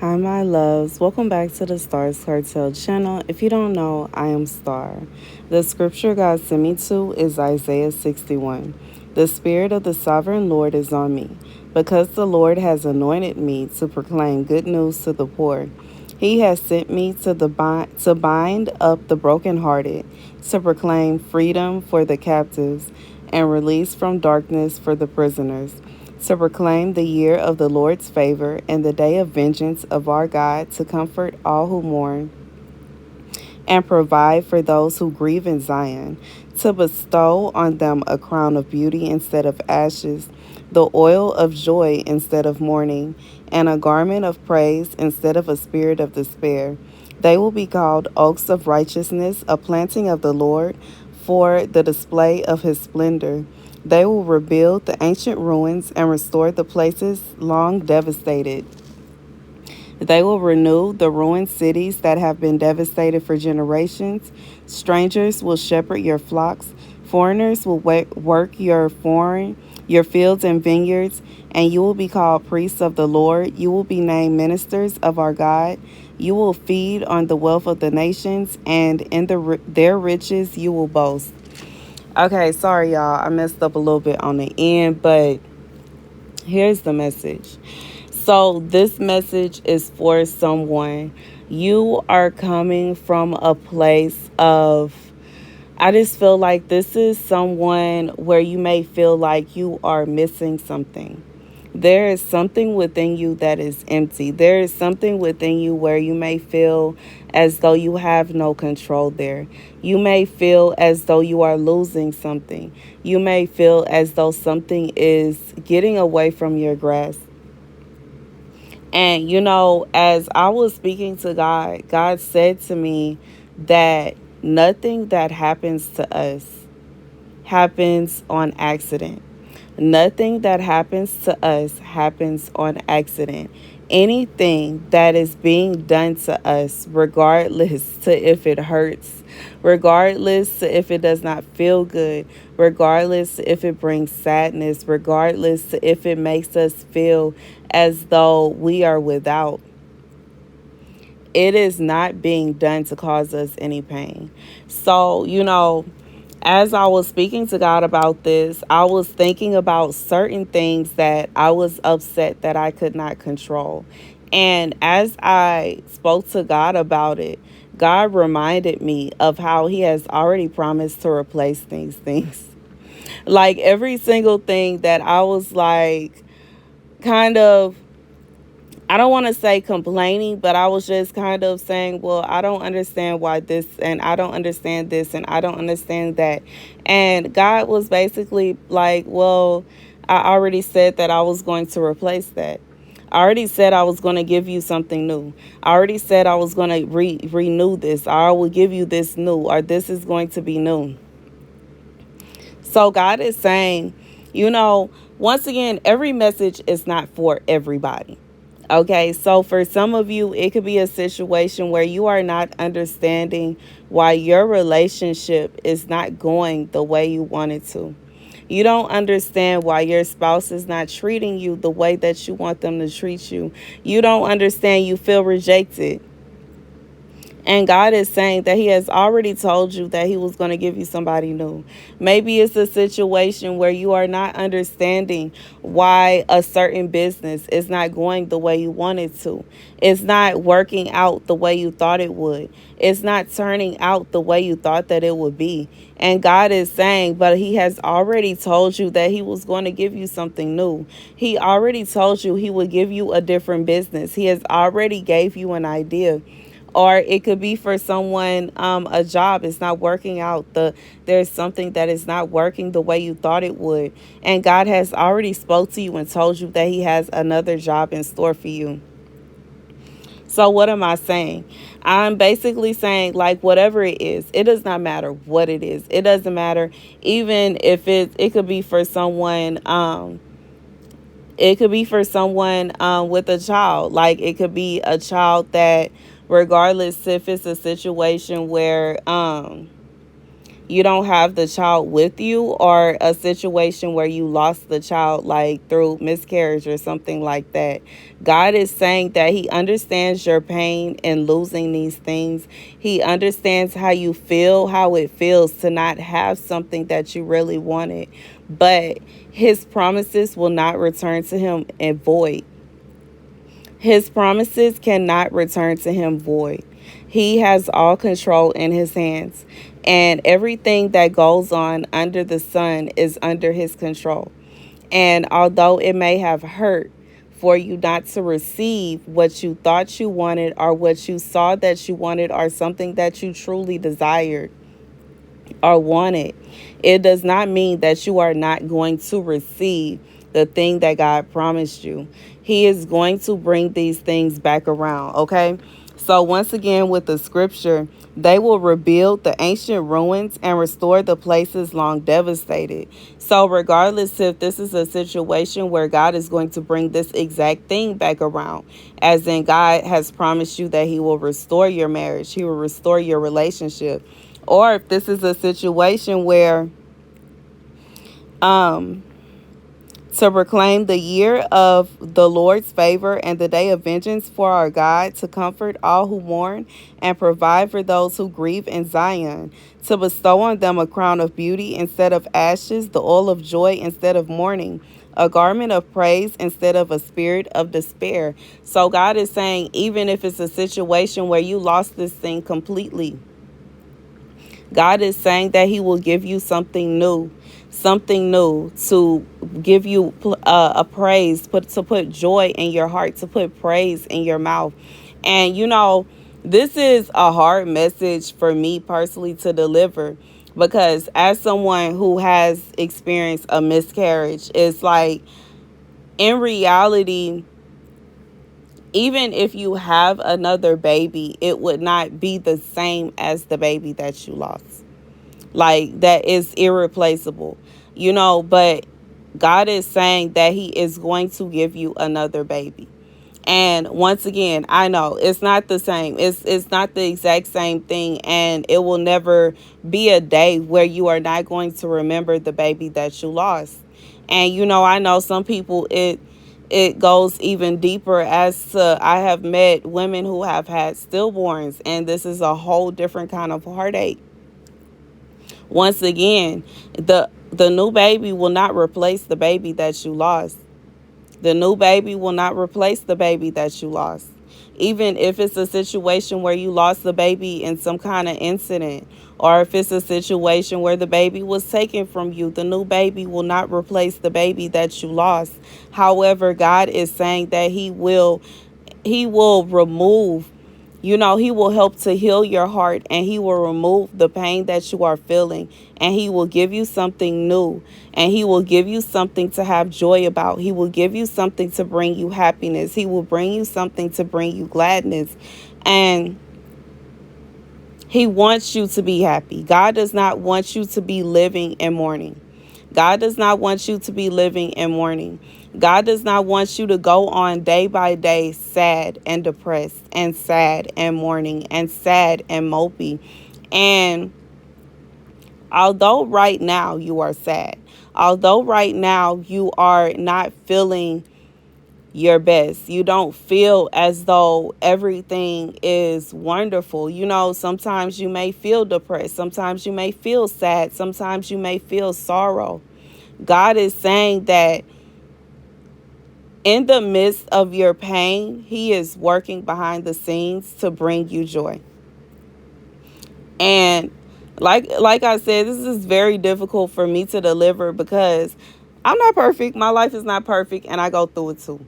Hi, my loves. Welcome back to the Starscartel channel. If you don't know, I am Star. The scripture God sent me to is Isaiah 61. The Spirit of the Sovereign Lord is on me, because the Lord has anointed me to proclaim good news to the poor. He has sent me to bind up the brokenhearted, to proclaim freedom for the captives, and release from darkness for the prisoners, to proclaim the year of the Lord's favor and the day of vengeance of our God, to comfort all who mourn and provide for those who grieve in Zion, to bestow on them a crown of beauty instead of ashes, the oil of joy instead of mourning, and a garment of praise instead of a spirit of despair. They will be called oaks of righteousness, a planting of the Lord, for the display of his splendor. They will rebuild the ancient ruins and restore the places long devastated. They will renew the ruined cities that have been devastated for generations. Strangers will shepherd your flocks. Foreigners will work your fields and vineyards, and you will be called priests of the Lord. You will be named ministers of our God. You will feed on the wealth of the nations, and in their riches you will boast. Okay, sorry, y'all. I messed up a little bit on the end, but here's the message. So, this message is for someone. You are coming from a place of, I just feel like this is someone where you may feel like you are missing something. There is something within you that is empty. There is something within you where you may feel as though you have no control there. You may feel as though you are losing something. You may feel as though something is getting away from your grasp. And, as I was speaking to God, God said to me that nothing that happens to us happens on accident. Nothing that happens to us happens on accident. Anything that is being done to us, regardless to if it hurts, regardless to if it does not feel good, regardless to if it brings sadness, regardless to if it makes us feel as though we are without, it is not being done to cause us any pain. So, as I was speaking to God about this, I was thinking about certain things that I was upset that I could not control. And as I spoke to God about it, God reminded me of how he has already promised to replace things. Like every single thing that I was like kind of, I don't want to say complaining, but I was just kind of saying, well, I don't understand why this, and I don't understand this, and I don't understand that. And God was basically like, well, I already said that I was going to replace that. I already said I was going to give you something new. I already said I was going to renew this. I will give you this new, or this is going to be new. So God is saying, once again, every message is not for everybody. Okay, so for some of you, it could be a situation where you are not understanding why your relationship is not going the way you want it to. You don't understand why your spouse is not treating you the way that you want them to treat you. You don't understand, you feel rejected. And God is saying that he has already told you that he was going to give you somebody new. Maybe it's a situation where you are not understanding why a certain business is not going the way you want it to. It's not working out the way you thought it would. It's not turning out the way you thought that it would be. And God is saying, but he has already told you that he was going to give you something new. He already told you he would give you a different business. He has already gave you an idea. Or it could be for someone, a job is not working out. There's something that is not working the way you thought it would. And God has already spoke to you and told you that he has another job in store for you. So what am I saying? I'm basically saying, like, whatever it is, it does not matter what it is. It doesn't matter even if it could be for someone, it could be for someone with a child. Like, it could be a child that, regardless if it's a situation where you don't have the child with you, or a situation where you lost the child like through miscarriage or something like that. God is saying that he understands your pain in losing these things. He understands how you feel, how it feels to not have something that you really wanted. But his promises will not return to him in void. His promises cannot return to him void. He has all control in his hands, and everything that goes on under the sun is under his control. And although it may have hurt for you not to receive what you thought you wanted, or what you saw that you wanted, or something that you truly desired or wanted, it does not mean that you are not going to receive the thing that God promised you. He is going to bring these things back around, okay? So once again, with the scripture, they will rebuild the ancient ruins and restore the places long devastated. So regardless if this is a situation where God is going to bring this exact thing back around, as in God has promised you that he will restore your marriage, he will restore your relationship, or if this is a situation where to proclaim the year of the Lord's favor and the day of vengeance for our God, to comfort all who mourn and provide for those who grieve in Zion, to bestow on them a crown of beauty instead of ashes, the oil of joy instead of mourning, a garment of praise instead of a spirit of despair. So God is saying, even if it's a situation where you lost this thing completely, God is saying that he will give you something new to give you a praise, to put joy in your heart, to put praise in your mouth. And this is a hard message for me personally to deliver, because as someone who has experienced a miscarriage, it's like, in reality, even if you have another baby, it would not be the same as the baby that you lost. Like, that is irreplaceable, but God is saying that he is going to give you another baby. And once again, I know it's not the same. It's not the exact same thing. And it will never be a day where you are not going to remember the baby that you lost. And, I know some people, it goes even deeper, as to, I have met women who have had stillborns, and this is a whole different kind of heartache. Once again, the new baby will not replace the baby that you lost. The new baby will not replace the baby that you lost. Even if it's a situation where you lost the baby in some kind of incident, or if it's a situation where the baby was taken from you, the new baby will not replace the baby that you lost. However, God is saying that he will remove, he will help to heal your heart, and he will remove the pain that you are feeling, and he will give you something new, and he will give you something to have joy about. He will give you something to bring you happiness. He will bring you something to bring you gladness. And he wants you to be happy. God does not want you to be living in mourning. God does not want you to be living in mourning. God does not want you to go on day by day sad and depressed and sad and mourning and sad and mopey. And although right now you are sad, although right now you are not feeling your best, you don't feel as though everything is wonderful. Sometimes you may feel depressed. Sometimes you may feel sad. Sometimes you may feel sorrow. God is saying that in the midst of your pain, he is working behind the scenes to bring you joy. And like I said, this is very difficult for me to deliver, because I'm not perfect. My life is not perfect, and I go through it too.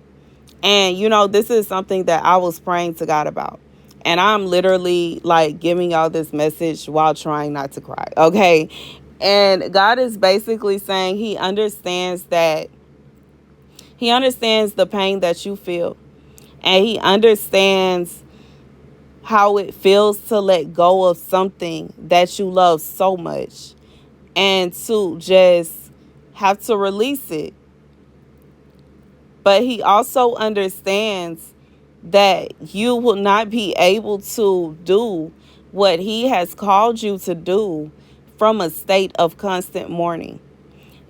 And, this is something that I was praying to God about. And I'm literally like giving y'all this message while trying not to cry. Okay. And God is basically saying he understands the pain that you feel. And he understands how it feels to let go of something that you love so much, and to just have to release it. But he also understands that you will not be able to do what he has called you to do from a state of constant mourning.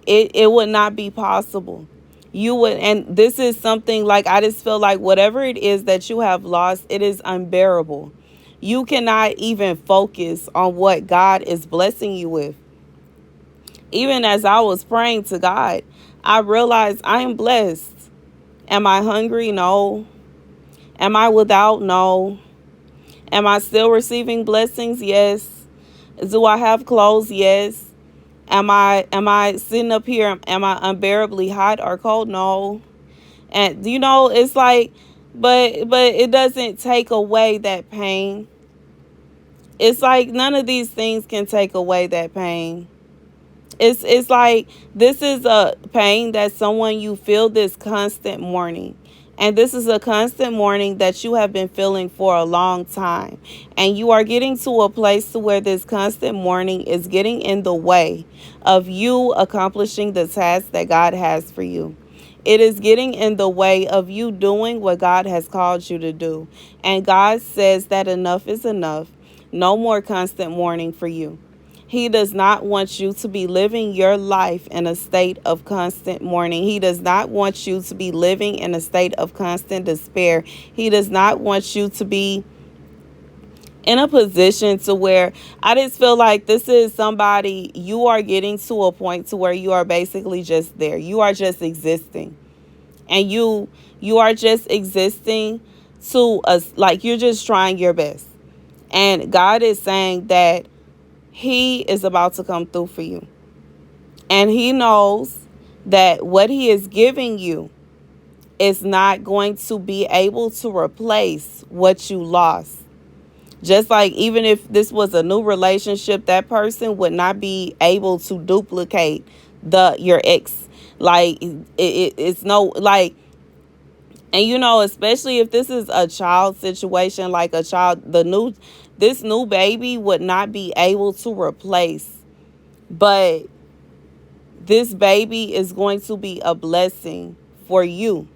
It would not be possible. You would, and this is something like, I just feel like whatever it is that you have lost, it is unbearable. You cannot even focus on what God is blessing you with. Even as I was praying to God, I realized I am blessed. Am I hungry? No. Am I without? No. Am I still receiving blessings? Yes. Do I have clothes? Yes. Am I sitting up here? Am I unbearably hot or cold? No. And it's like, but it doesn't take away that pain. It's like none of these things can take away that pain. It's like this is a pain that someone, you feel this constant mourning. And this is a constant mourning that you have been feeling for a long time. And you are getting to a place to where this constant mourning is getting in the way of you accomplishing the task that God has for you. It is getting in the way of you doing what God has called you to do. And God says that enough is enough. No more constant mourning for you. He does not want you to be living your life in a state of constant mourning. He does not want you to be living in a state of constant despair. He does not want you to be in a position to where, I just feel like this is somebody, you are getting to a point to where you are basically just there. You are just existing. And you are just existing to us, like you're just trying your best. And God is saying that He is about to come through for you. And He knows that what He is giving you is not going to be able to replace what you lost. Just like even if this was a new relationship, that person would not be able to duplicate your ex. Like it's no, like, and especially if this is a child situation, like a child, this new baby would not be able to replace. But this baby is going to be a blessing for you.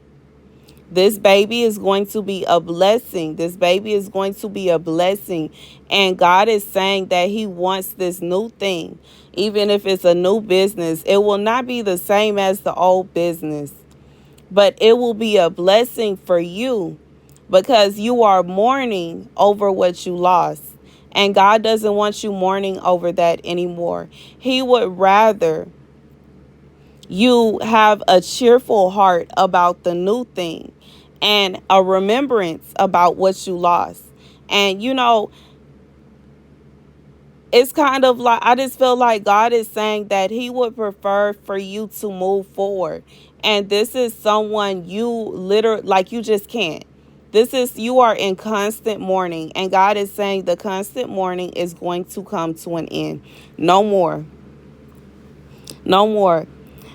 This baby is going to be a blessing. This baby is going to be a blessing. And God is saying that He wants this new thing. Even if it's a new business, it will not be the same as the old business. But it will be a blessing for you because you are mourning over what you lost. And God doesn't want you mourning over that anymore. He would rather you have a cheerful heart about the new thing and a remembrance about what you lost. And it's kind of like, I just feel like God is saying that He would prefer for you to move forward. And this is someone you literally, like, you just can't. You are in constant mourning. And God is saying the constant mourning is going to come to an end. No more. No more.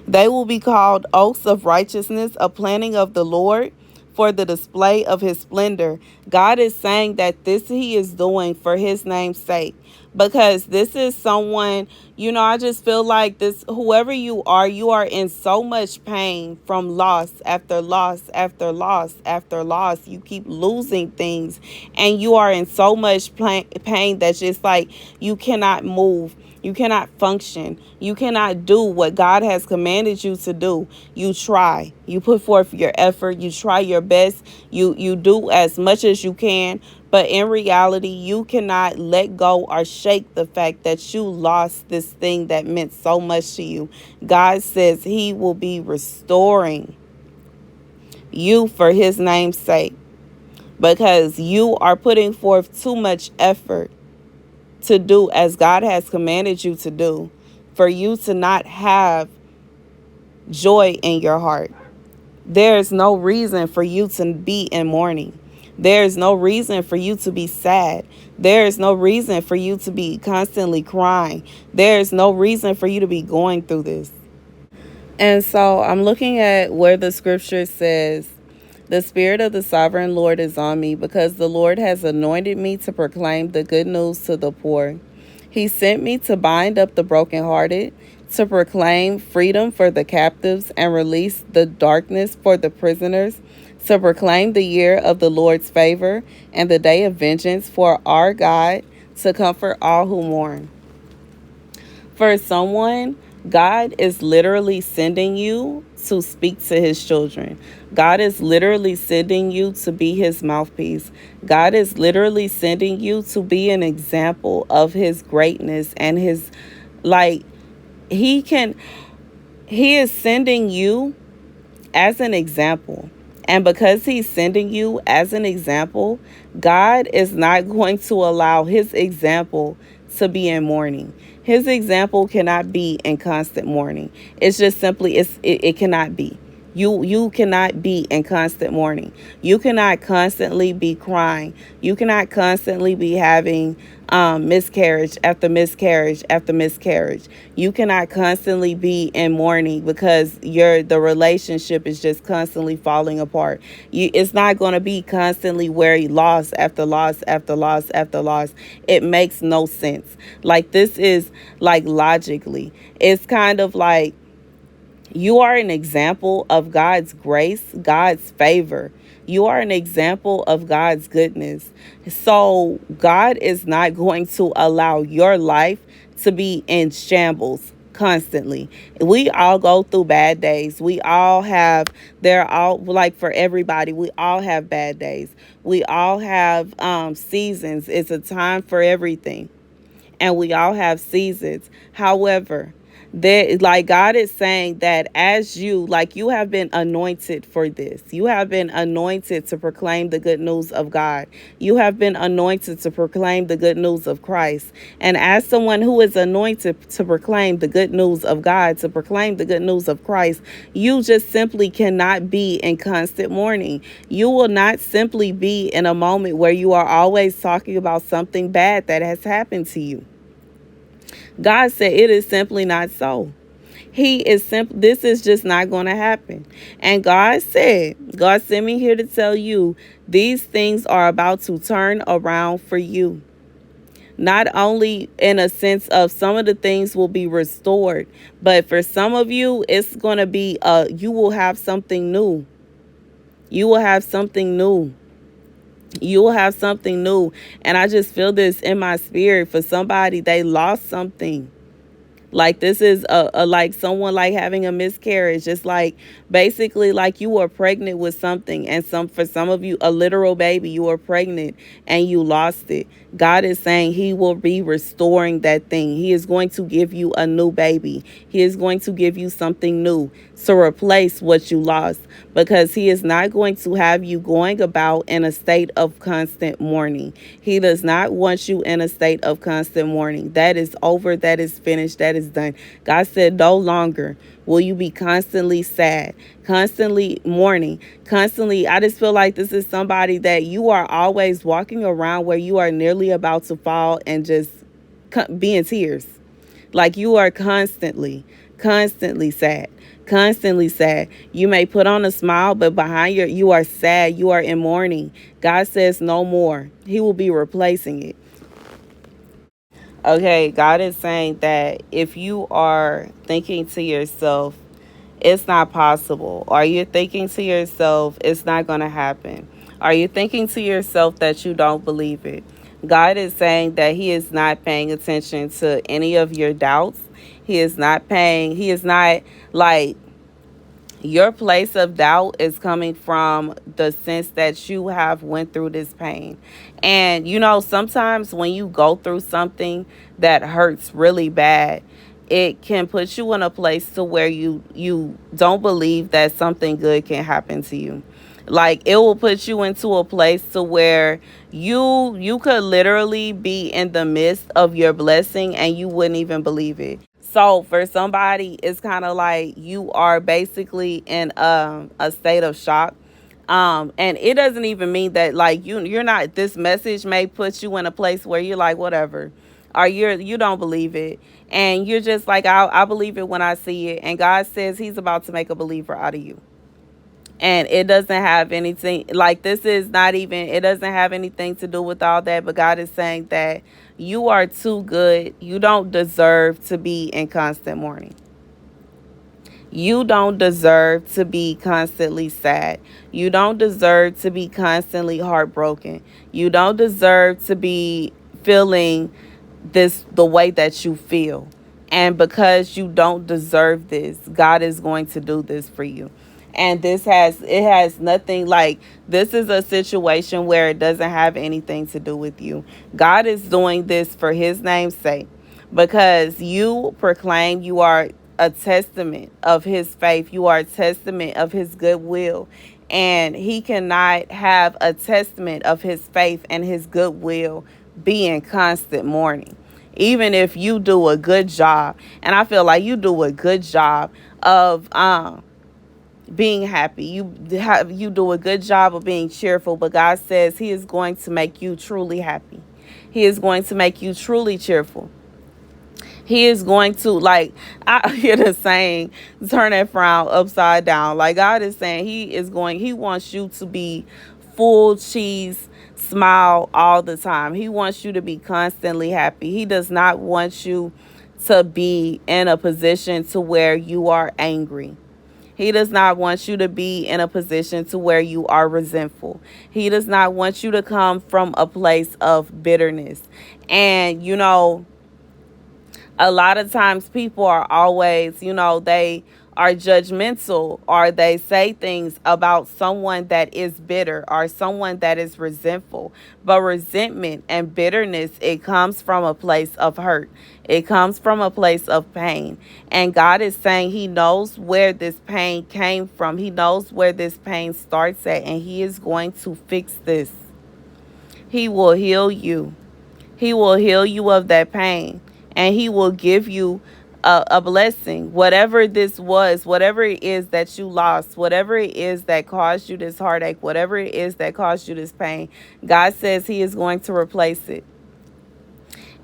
They will be called oaks of righteousness, a planting of the Lord for the display of His splendor. God is saying that this He is doing for His name's sake. Because this is someone, I just feel like this, whoever you are in so much pain from loss after loss after loss after loss. You keep losing things and you are in so much pain that's just like you cannot move. You cannot function. You cannot do what God has commanded you to do. You try. You put forth your effort. You try your best. You do as much as you can. But in reality, you cannot let go or shake the fact that you lost this thing that meant so much to you. God says He will be restoring you for His name's sake because you are putting forth too much effort to do as God has commanded you to do, for you to not have joy in your heart. There is no reason for you to be in mourning. There is no reason for you to be sad. There is no reason for you to be constantly crying. There is no reason for you to be going through this. And so I'm looking at where the scripture says, "The Spirit of the Sovereign Lord is on me, because the Lord has anointed me to proclaim the good news to the poor. He sent me to bind up the brokenhearted, to proclaim freedom for the captives and release the darkness for the prisoners, to proclaim the year of the Lord's favor and the day of vengeance for our God, to comfort all who mourn." For someone, God is literally sending you to speak to his children. God is literally sending you to be his mouthpiece. God is literally sending you to be an example of his greatness and his, like, he can, he is sending you as an example. And because he's sending you as an example, God is not going to allow his example to be in mourning. His example cannot be in constant mourning. It's just simply it cannot be. You cannot be in constant mourning. You cannot constantly be crying. You cannot constantly be having miscarriage after miscarriage after miscarriage. You cannot constantly be in mourning because the relationship is just constantly falling apart. It's not going to be constantly where loss after loss after loss after loss. It makes no sense. Like, this is like logically. It's kind of like you are an example of God's grace, God's favor. You are an example of God's goodness. So God is not going to allow your life to be in shambles constantly. We all go through bad days. We all have, they're all, like, for everybody, we all have bad days. We all have seasons. It's a time for everything. And we all have seasons. However, there, like, God is saying that as you, like, you have been anointed for this. You have been anointed to proclaim the good news of God. You have been anointed to proclaim the good news of Christ. And as someone who is anointed to proclaim the good news of God, to proclaim the good news of Christ, you just simply cannot be in constant mourning. You will not simply be in a moment where you are always talking about something bad that has happened to you. God said it is simply not so. This is just not going to happen. And God sent me here to tell you these things are about to turn around for you. Not only in a sense of some of the things will be restored, but for some of you, it's going to be, you will have something new. You will have something new. You will have something new. And I just feel this in my spirit. For somebody, they lost something. Like, this is a like someone like having a miscarriage. It's like basically like you were pregnant with something, and for some of you, a literal baby, you were pregnant and you lost it. God is saying he will be restoring that thing. He is going to give you a new baby. He is going to give you something new to replace what you lost, because he is not going to have you going about in a state of constant mourning. He does not want you in a state of constant mourning. That is over. That is finished. That is done. God said no longer will you be constantly sad, constantly mourning, constantly. I just feel like this is somebody that you are always walking around where you are nearly about to fall and just be in tears. Like, you are constantly sad. Constantly sad. You may put on a smile, but behind you are sad. You are in mourning. God says no more. He will be replacing it. Okay, God is saying that if you are thinking to yourself, it's not possible, or you're thinking to yourself, it's not going to happen, are you thinking to yourself that you don't believe it, God is saying that he is not paying attention to any of your doubts. He is not, like, your place of doubt is coming from the sense that you have went through this pain. And, sometimes when you go through something that hurts really bad, it can put you in a place to where you don't believe that something good can happen to you. Like, it will put you into a place to where you could literally be in the midst of your blessing and you wouldn't even believe it. So for somebody, it's kind of like you are basically in a state of shock. And it doesn't even mean that, like, you're not, this message may put you in a place where you're like, whatever, or you don't believe it. And you're just like, I believe it when I see it. And God says he's about to make a believer out of you. And it doesn't have anything, like, this is not even, it doesn't have anything to do with all that. But God is saying that you are too good. You don't deserve to be in constant mourning. You don't deserve to be constantly sad. You don't deserve to be constantly heartbroken. You don't deserve to be feeling the way that you feel. And because you don't deserve this, God is going to do this for you. And it has nothing, like, this is a situation where it doesn't have anything to do with you. God is doing this for his name's sake, because you proclaim, you are a testament of his faith, you are a testament of his goodwill. And he cannot have a testament of his faith and his goodwill be in constant mourning. Even if you do a good job, and I feel like you do a good job of being happy, you do a good job of being cheerful, but God says he is going to make you truly happy. He is going to make you truly cheerful. He is going to, like, I hear the saying, turn that frown upside down. Like, God is saying he wants you to be full cheese smile all the time. He wants you to be constantly happy. He does not want you to be in a position to where you are angry. He does not want you to be in a position to where you are resentful. He does not want you to come from a place of bitterness. And, a lot of times people are always, they are judgmental, or they say things about someone that is bitter or someone that is resentful. But resentment and bitterness, it comes from a place of hurt. It comes from a place of pain. And God is saying he knows where this pain came from. He knows where this pain starts at, and he is going to fix this. He will heal you. He will heal you of that pain, and he will give you a blessing. Whatever this was, whatever it is that you lost, whatever it is that caused you this heartache, whatever it is that caused you this pain, God says he is going to replace it.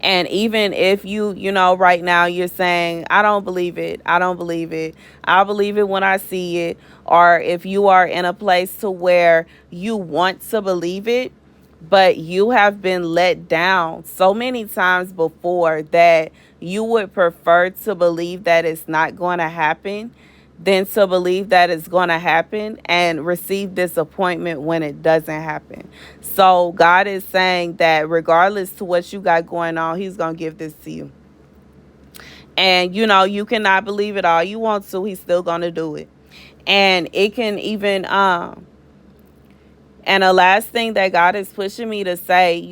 And even if right now you're saying, I don't believe it, I don't believe it, I'll believe it when I see it. Or if you are in a place to where you want to believe it, but you have been let down so many times before that you would prefer to believe that it's not going to happen than to believe that it's going to happen and receive disappointment when it doesn't happen. So God is saying that regardless to what you got going on, he's going to give this to you. And, you cannot believe it all you want to. He's still going to do it. And it can even, and the last thing that God is pushing me to say,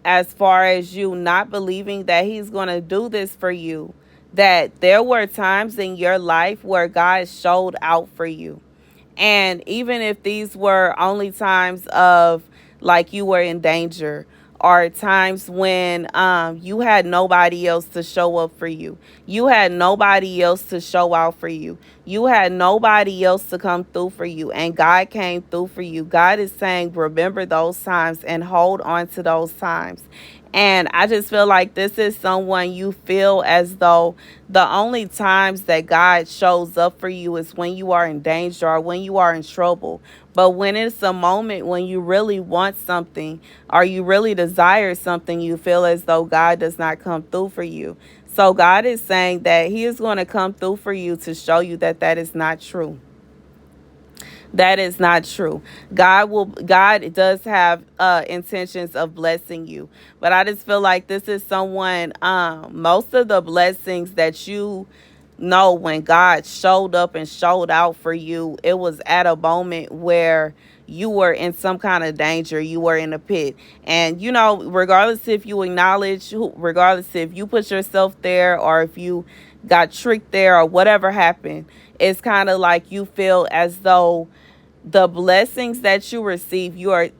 as far as you not believing that he's going to do this for you, that there were times in your life where God showed out for you. And even if these were only times of, like, you were in danger, or times when you had nobody else to show up for you. You had nobody else to show out for you. You had nobody else to come through for you, and God came through for you. God is saying, remember those times and hold on to those times. And I just feel like this is someone you feel as though the only times that God shows up for you is when you are in danger or when you are in trouble. But when it's a moment when you really want something or you really desire something, you feel as though God does not come through for you. So God is saying that he is going to come through for you to show you that that is not true. That is not true. God does have intentions of blessing you. But I just feel like this is someone, most of the blessings that you know, when God showed up and showed out for you, it was at a moment where you were in some kind of danger. You were in a pit. And, regardless if you acknowledge, regardless if you put yourself there or if you got tricked there or whatever happened, it's kind of like you feel as though the blessings that you receive, you're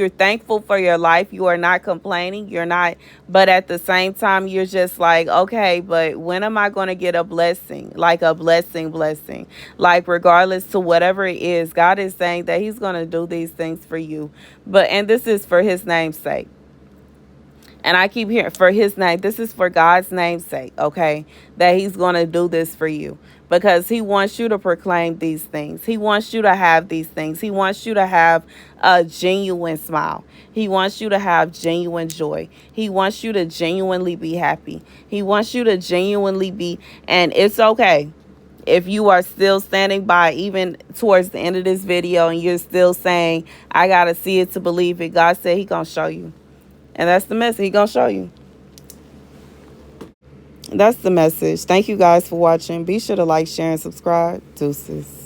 thankful for your life. You are not complaining. You're not, but at the same time, you're just like, okay, but when am I going to get a blessing? Like a blessing. Like, regardless to whatever it is, God is saying that he's going to do these things for you. And this is for his name's sake. And I keep hearing, for his name, this is for God's name's sake, okay, that he's going to do this for you. Because he wants you to proclaim these things. He wants you to have these things. He wants you to have a genuine smile. He wants you to have genuine joy. He wants you to genuinely be happy. He wants you to genuinely be, and it's okay if you are still standing by even towards the end of this video and you're still saying, I got to see it to believe it. God said he going to show you. And that's the message. He going to show you. That's the message. Thank you guys for watching. Be sure to like, share, and subscribe. Deuces.